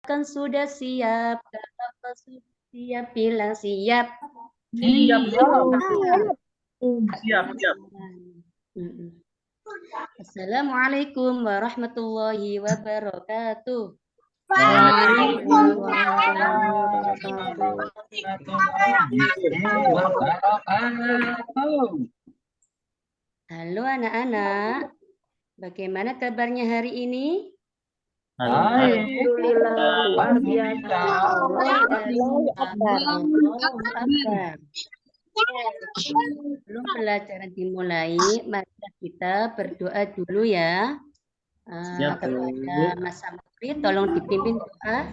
kan sudah siap, kalau sudah siap bilang siap. Siap. Siap. Assalamualaikum warahmatullahi wabarakatuh. Waalaikumsalam warahmatullahi wabarakatuh. Halo anak-anak, bagaimana kabarnya hari ini? Alhamdulillah, luar biasa. Sebelum pelajaran dimulai, mari kita berdoa dulu ya. Kepada Mas Samri, tolong dipimpin doa.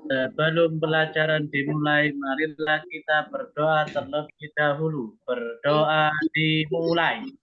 Sebelum pelajaran dimulai, marilah kita berdoa terlebih dahulu. Berdoa dimulai.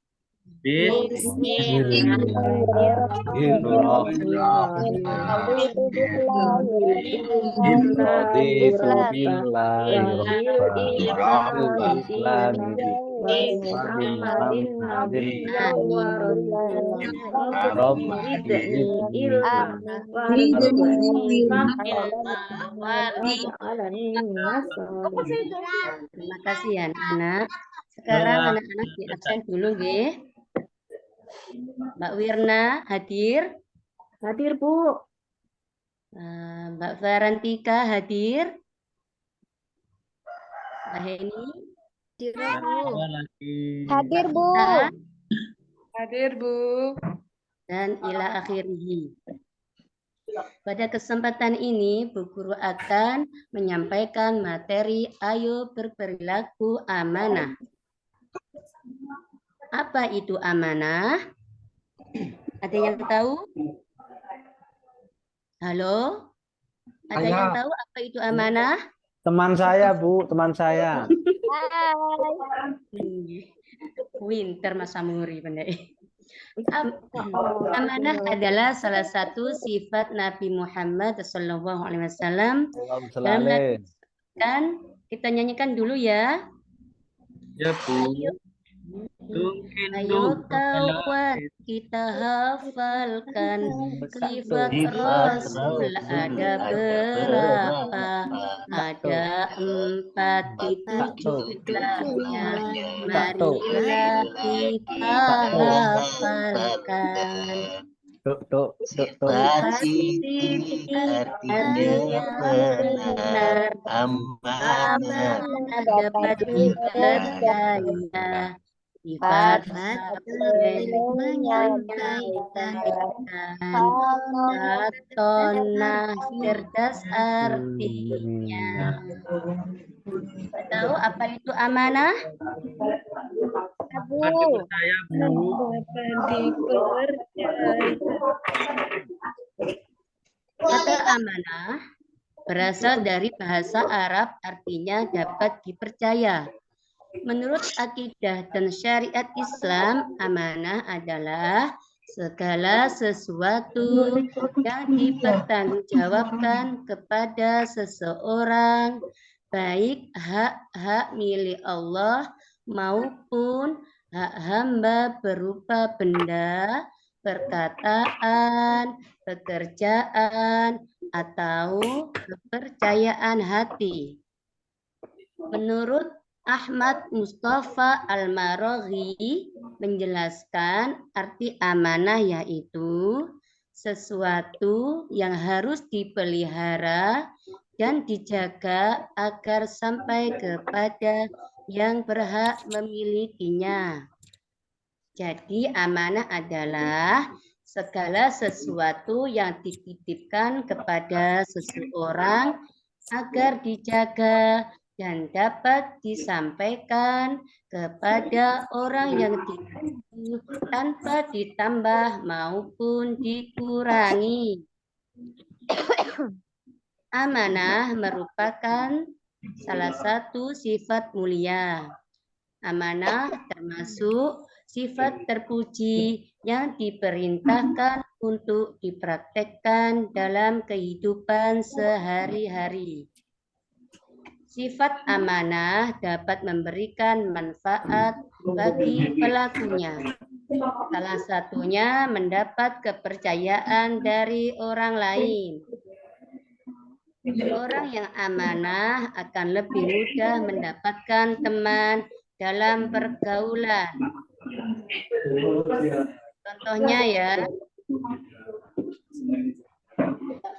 Terima kasih ya anak-anak. Sekarang anak-anak di absen dulu nggih. Mbak Wirna hadir? Hadir, Bu. Mbak Farantika hadir? Mbak Heni? Hadir, Bu. Hadir, Bu. Dan ila akhirih. Pada kesempatan ini, Bu Guru akan menyampaikan materi Ayo Berperilaku Amanah. Apa itu amanah? Ada yang tahu? Halo? Ada yang tahu apa itu amanah? Teman saya, Bu, teman saya. Winter Mas Samuri benar. Amanah adalah salah satu sifat Nabi Muhammad SAW. Dan kita nyanyikan dulu ya. Ya, Bu. Ayo kawan kita hafalkan sifat Rasul ada berapa? Ada 4 itu jumlahnya. Marilah kita hafalkan. Artinya benar, amanah dapat dipercaya. Sifat menyampaikan tonah cerdas artinya. Tahu apa itu amanah? Saya, Bu. Kata amanah berasal dari bahasa Arab, artinya dapat dipercaya. Menurut akidah dan syariat Islam, amanah adalah segala sesuatu yang dipertanggungjawabkan kepada seseorang, baik hak-hak milik Allah maupun hak hamba berupa benda, perkataan, pekerjaan, atau kepercayaan hati. Menurut Ahmad Mustafa Al-Maraghi menjelaskan arti amanah yaitu sesuatu yang harus dipelihara dan dijaga agar sampai kepada yang berhak memilikinya. Jadi amanah adalah segala sesuatu yang dititipkan kepada seseorang agar dijaga dan dapat disampaikan kepada orang yang ditunggu tanpa ditambah maupun dikurangi. Amanah merupakan salah satu sifat mulia. Amanah termasuk sifat terpuji yang diperintahkan untuk dipraktekkan dalam kehidupan sehari-hari. Sifat amanah dapat memberikan manfaat bagi pelakunya. Salah satunya mendapat kepercayaan dari orang lain. Orang yang amanah akan lebih mudah mendapatkan teman dalam pergaulan. Contohnya ya,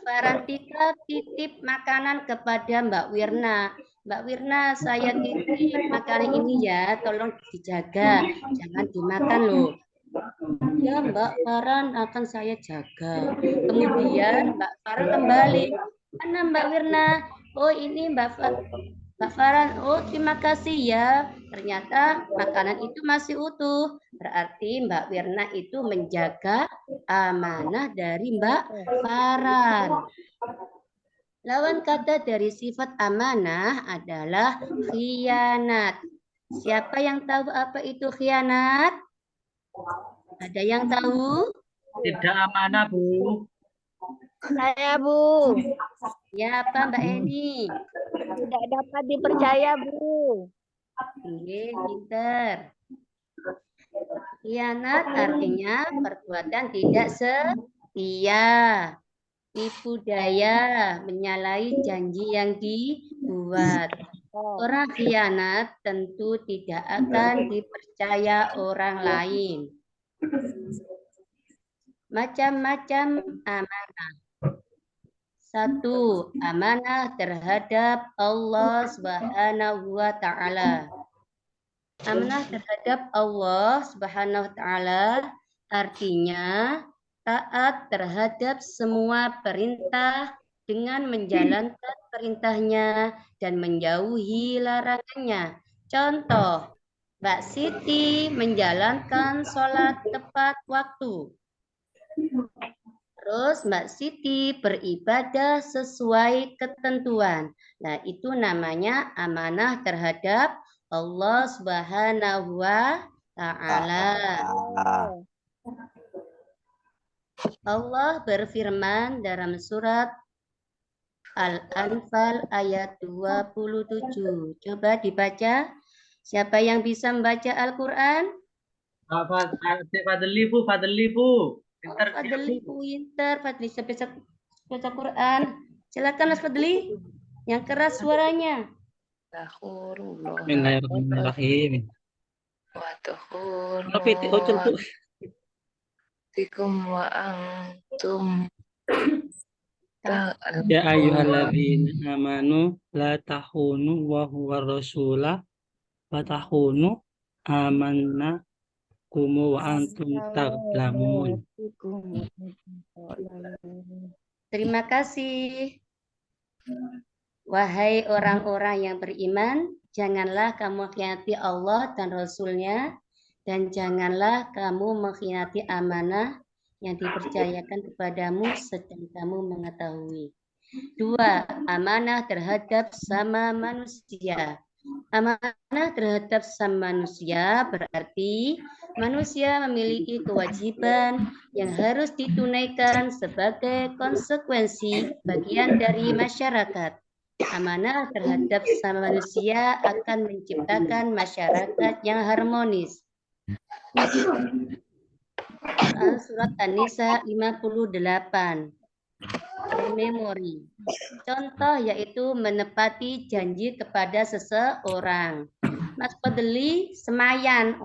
Farantika titip makanan kepada Mbak Wirna. Mbak Wirna, saya titip makanan ini ya, tolong dijaga, jangan dimakan loh. Ya Mbak Farhan akan saya jaga. Kemudian Mbak Farhan kembali, mana Mbak Wirna? Oh ini Mbak Farhan, oh terima kasih ya. Ternyata makanan itu masih utuh. Berarti Mbak Wirna itu menjaga amanah dari Mbak Farhan. Lawan kata dari sifat amanah adalah khianat. Siapa yang tahu apa itu khianat? Ada yang tahu? Tidak amanah, Bu. Saya, Bu. Ya apa Mbak Eni? Tidak dapat dipercaya, Bu. Oke, pinter. Khianat artinya perbuatan tidak setia, tipu daya, menyalahi janji yang dibuat. Orang khianat tentu tidak akan dipercaya orang lain. Macam-macam amanah. 1. Amanah terhadap Allah Subhanahu wa Ta'ala. Amanah terhadap Allah Subhanahu wa Ta'ala artinya taat terhadap semua perintah dengan menjalankan perintahnya dan menjauhi larangannya. Contoh, Mbak Siti menjalankan sholat tepat waktu. Terus Mbak Siti beribadah sesuai ketentuan. Nah, itu namanya amanah terhadap Allah Subhanahu wa Ta'ala. Allah berfirman dalam surat Al-Anfal ayat 27. Coba dibaca. Siapa yang bisa membaca Al-Quran? Fadli, Bu. Fadli, Bu. Pinter, Fadli pinter, Fadli bisa baca Quran. Silakan Mas Fadli. Yang keras suaranya. Bismillahirrahmanirrahim. Tikum wa antum Ya ayyuhalladzina amanu la tahunu wa huwa rasula wa tahunu amanna kumu wa antum ta'lamun. Terima kasih. Wahai orang-orang yang beriman, janganlah kamu mengkhianati Allah dan Rasul-Nya, dan janganlah kamu mengkhianati amanah yang dipercayakan kepadamu sedang kamu mengetahui. 2. Amanah terhadap sama manusia. Amanah terhadap sama manusia berarti manusia memiliki kewajiban yang harus ditunaikan sebagai konsekuensi bagian dari masyarakat. Amanah terhadap sama manusia akan menciptakan masyarakat yang harmonis. Surat An-Nisa 58. Memori. Contoh yaitu menepati janji kepada seseorang. Mas Fadli semayan,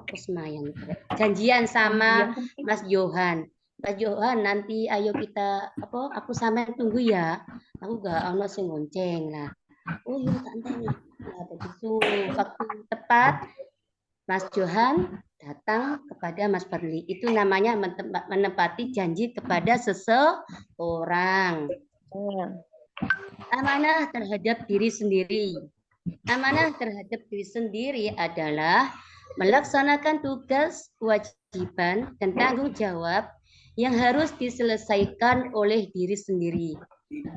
janjian sama Mas Johan. Mas Johan nanti ayo kita aku sama tunggu ya. Aku gak ono sing ngonceng lah. Oh iya santai. Nah, begitu waktu tepat Mas Johan datang kepada Mas Fadli. Itu namanya menepati janji kepada seseorang. Amanah terhadap diri sendiri. Amanah terhadap diri sendiri adalah melaksanakan tugas, kewajiban, dan tanggung jawab yang harus diselesaikan oleh diri sendiri.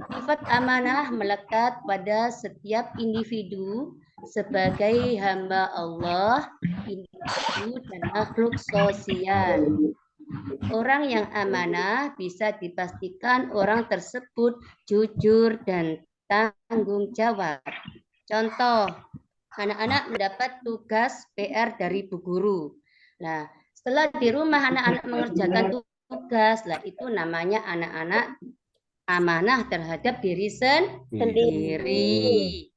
Sifat amanah melekat pada setiap individu sebagai hamba Allah, individu dan makhluk sosial. Orang yang amanah bisa dipastikan orang tersebut jujur dan tanggung jawab. Contoh, anak-anak mendapat tugas PR dari Bu Guru. Nah, setelah di rumah anak-anak mengerjakan tugas, lah itu namanya anak-anak amanah terhadap diri sendiri.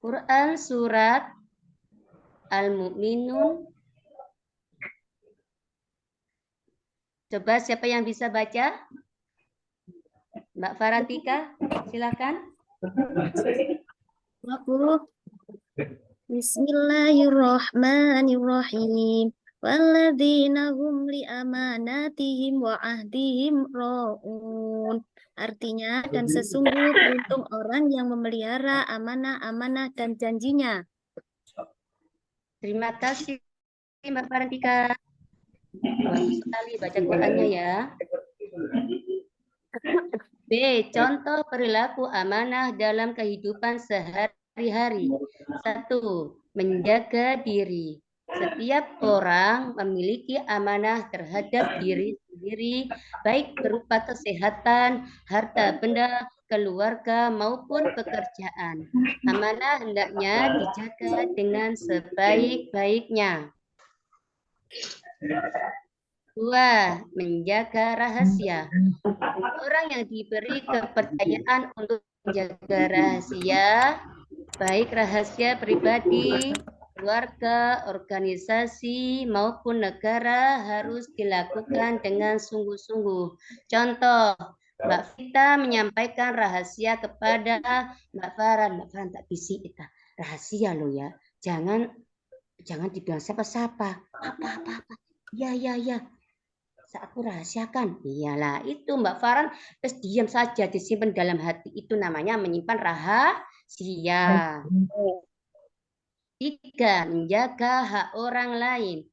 Quran surat Al-Mu'minun. Coba siapa yang bisa baca? Mbak Farantika, silakan. Aku. Bismillahirrahmanirrahim. Walladzina hum li amanatihim wa ahdihim ra'un. Artinya, dan sesungguh beruntung orang yang memelihara amanah-amanah dan janjinya. Terima kasih Mbak Farantika. Bagus sekali baca Qurannya ya. B. Contoh perilaku amanah dalam kehidupan sehari-hari. 1. Menjaga diri. Setiap orang memiliki amanah terhadap diri sendiri, baik berupa kesehatan, harta benda, keluarga, maupun pekerjaan. Amanah hendaknya dijaga dengan sebaik-baiknya. 2. Menjaga rahasia. Orang yang diberi kepercayaan untuk menjaga rahasia, baik rahasia pribadi, keluarga, organisasi, maupun negara harus dilakukan dengan sungguh-sungguh. Contoh, Mbak Vita menyampaikan rahasia kepada Mbak Farhan. Mbak Farhan tak bisik kita. Rahasia loh ya. Jangan dibilang siapa-siapa. Apa. Ya. Aku rahasiakan. Iyalah itu Mbak Farhan, terus diam saja, disimpan dalam hati. Itu namanya menyimpan rahasia. 3. Menjaga hak orang lain.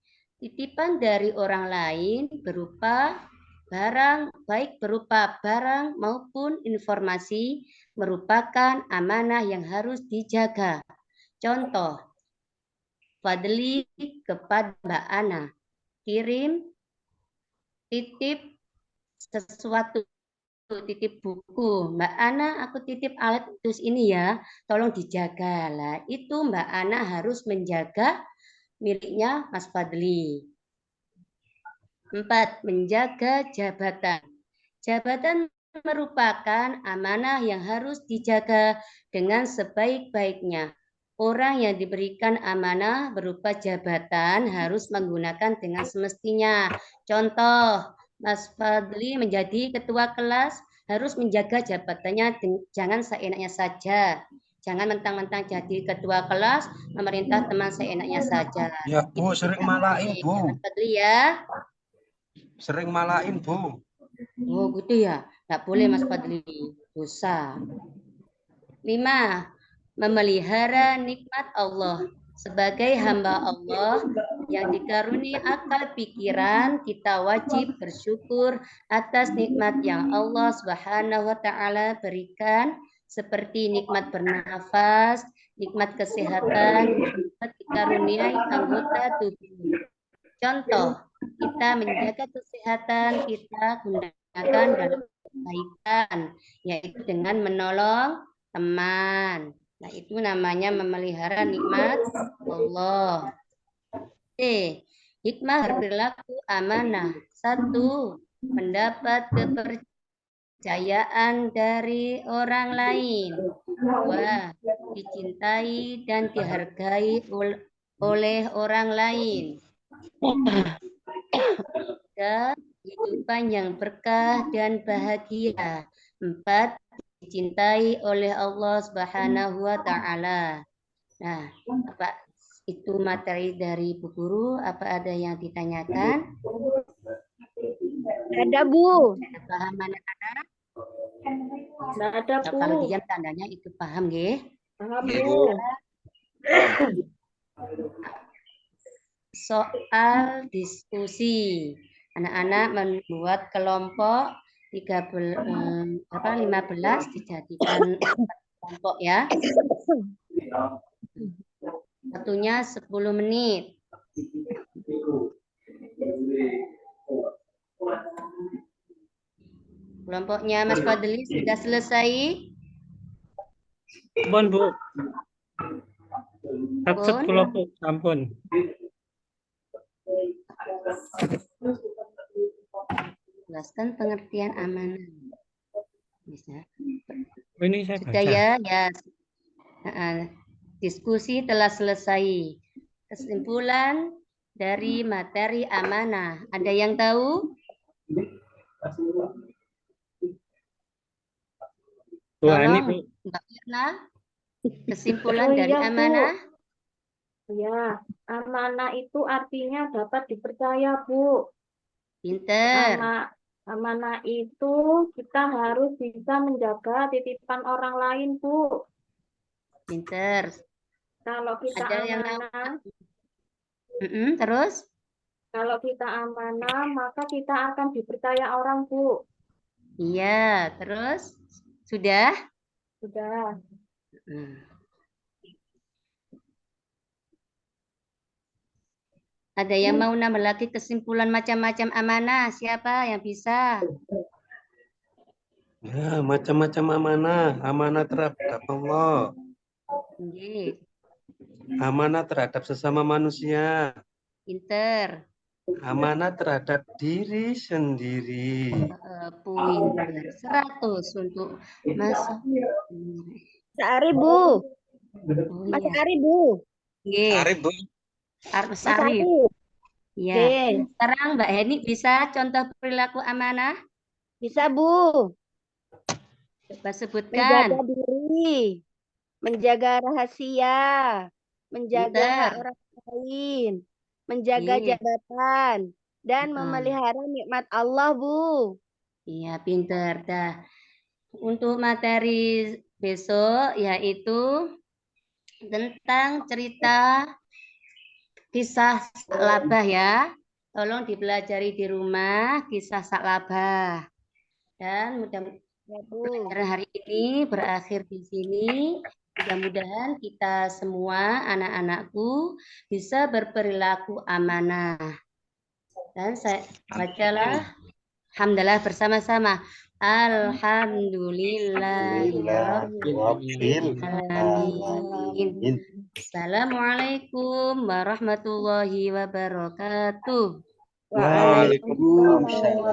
Titipan dari orang lain berupa barang, baik berupa barang maupun informasi, merupakan amanah yang harus dijaga. Contoh, Fadli kepada Mbak Ana, kirim titip sesuatu, titip buku. Mbak Ana, aku titip alat tulis ini ya, tolong dijaga. Lah, itu Mbak Ana harus menjaga miliknya Mas Fadli. 4. Menjaga jabatan. Jabatan merupakan amanah yang harus dijaga dengan sebaik-baiknya. Orang yang diberikan amanah berupa jabatan harus menggunakan dengan semestinya. Contoh, Mas Fadli menjadi ketua kelas harus menjaga jabatannya, jangan seenaknya saja. Jangan mentang-mentang jadi ketua kelas memerintah teman seenaknya saja. Ya Bu, sering malain Bu. Mas Fadli ya. Sering malain Bu. Oh gitu ya, nggak boleh Mas Fadli, dosa. 5. Memelihara nikmat Allah. Sebagai hamba Allah yang dikaruniai akal pikiran, kita wajib bersyukur atas nikmat yang Allah Subhanahu wa taala berikan, seperti nikmat bernafas, nikmat kesehatan, nikmat dikaruniai anggota tubuh. Contoh, kita menjaga kesehatan kita gunakan dalam kebaikan, yaitu dengan menolong teman. Nah, itu namanya memelihara nikmat Allah. Hikmah berlaku amanah. 1. Mendapat kepercayaan dari orang lain. 2. Dicintai dan dihargai oleh orang lain. 3. Kehidupan yang berkah dan bahagia. 4. Dicintai oleh Allah Subhanahu wa taala. Nah, apa itu materi dari Bu Guru? Apa ada yang ditanyakan? Ada Bu. Paham anak-anak? Ada Bu. Kalau diam tandanya itu paham, nggih? Paham Bu. Soal diskusi. Anak-anak membuat kelompok 15 dijadikan kelompok ya. Waktunya 10 menit. Kelompoknya Mas Fadli sudah selesai? Ampun, Bu. Absen kelompok, ampun. Sudah jelaskan pengertian amanah. Bisa. Oh, ini saya Sudah baca. ya. Diskusi telah selesai. Kesimpulan dari materi amanah. Ada yang tahu? Wah, ini Tolong, Bu. Mbak Firna. Kesimpulan Oh dari iya, Bu. amanah. Ya, amanah itu artinya dapat dipercaya, Bu. Pinter. Amanah itu kita harus bisa menjaga titipan orang lain, Bu. Pinter. Kalau kita Ada yang amanah, terus? kalau kita amanah, maka kita akan dipercaya orang, Bu. Iya, terus? Sudah? Sudah. Ada yang mau nambah lagi kesimpulan macam-macam amanah? Siapa yang bisa? Ya, macam-macam amanah. Amanah terhadap Allah. Nggih, Amanah terhadap sesama manusia. pinter. Amanah terhadap diri sendiri. Pinter. 100 untuk masuk. Sari, Bu. Oh, Mas iya. Ari, Bu. Nggih, Arif, Bu. Mas Mas Ari. Arif. Iya. Oke. Sekarang Mbak Heni bisa contoh perilaku amanah? Bisa, Bu. Coba sebutkan. Menjaga diri, menjaga rahasia, menjaga Pinter. hak orang lain, menjaga Iya. jabatan, dan Heeh. memelihara nikmat Allah, Bu. Iya, pinter. Dah. Untuk materi besok yaitu tentang cerita kisah Salabah ya. Tolong dipelajari di rumah kisah Salabah. Dan pelajaran hari ini berakhir di sini. Mudah-mudahan kita semua anak-anakku bisa berperilaku amanah. Dan saya bacalah alhamdulillah bersama-sama. Alhamdulillahirrahmanirrahim. Assalamualaikum warahmatullahi wabarakatuh. Waalaikumsalam.